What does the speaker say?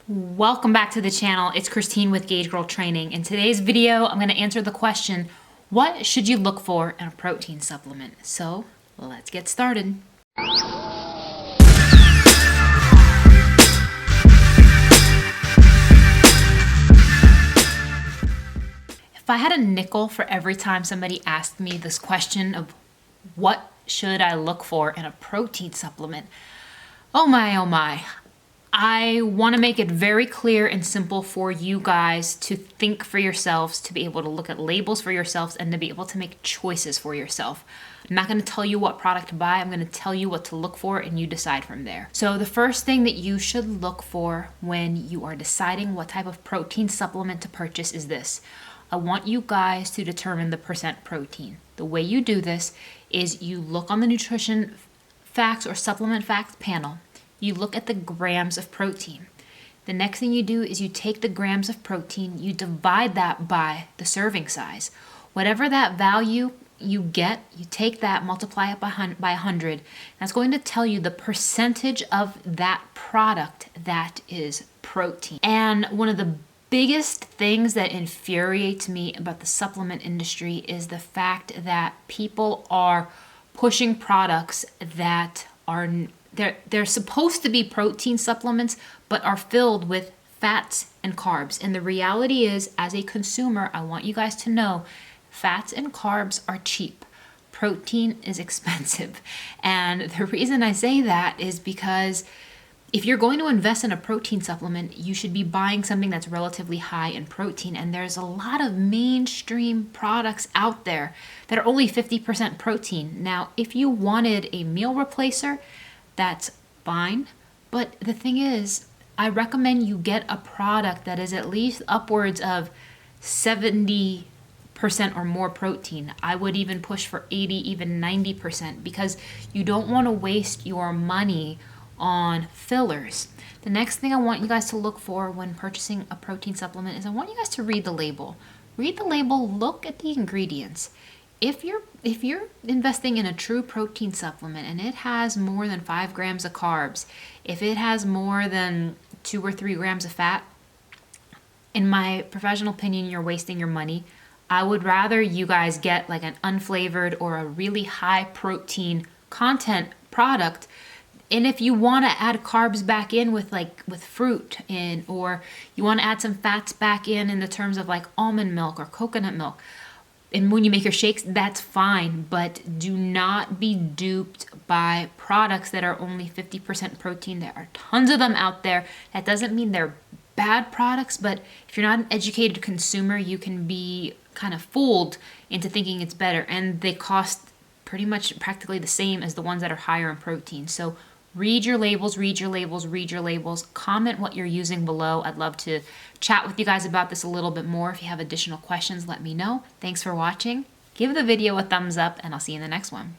Welcome back to the channel. It's Christine with Gauge Girl Training. In today's video, I'm going to answer the question, what should you look for in a protein supplement? So let's get started. If I had a nickel for every time somebody asked me this question of what should I look for in a protein supplement, oh my. I want to make it very clear and simple for you guys to think for yourselves, to be able to look at labels for yourselves, and to be able to make choices for yourself. I'm not going to tell you what product to buy. I'm going to tell you what to look for, and you decide from there. So the first thing that you should look for when you are deciding what type of protein supplement to purchase is this. I want you guys to determine the percent protein. The way you do this is you look on the nutrition facts or supplement facts panel. You look at the grams of protein. The next thing you do is you take the grams of protein, you divide that by the serving size. Whatever that value you get, you take that, multiply it by 100. That's going to tell you the percentage of that product that is protein. And one of the biggest things that infuriates me about the supplement industry is the fact that people are pushing products that are they're supposed to be protein supplements, but are filled with fats and carbs. And the reality is, as a consumer, I want you guys to know fats and carbs are cheap. Protein is expensive. And the reason I say that is because if you're going to invest in a protein supplement, you should be buying something that's relatively high in protein. And there's a lot of mainstream products out there that are only 50% protein. Now, if you wanted a meal replacer, that's fine. But the thing is, I recommend you get a product that is at least upwards of 70% or more protein. I would even push for 80, even 90%, because you don't want to waste your money on fillers. The next thing I want you guys to look for when purchasing a protein supplement is I want you guys to read the label. Read the label, look at the ingredients. If you're investing in a true protein supplement and it has more than 5 grams of carbs, if it has more than 2 or 3 grams of fat, in my professional opinion, you're wasting your money. I would rather you guys get like an unflavored or a really high protein content product. And if you want to add carbs back in with fruit in, or you want to add some fats back in the terms of like almond milk or coconut milk, and when you make your shakes, that's fine, but do not be duped by products that are only 50% protein. There are tons of them out there. That doesn't mean they're bad products, but if you're not an educated consumer, you can be kind of fooled into thinking it's better. And they cost pretty much practically the same as the ones that are higher in protein. So read your labels, read your labels, read your labels. Comment what you're using below. I'd love to chat with you guys about this a little bit more. If you have additional questions, let me know. Thanks for watching. Give the video a thumbs up, and I'll see you in the next one.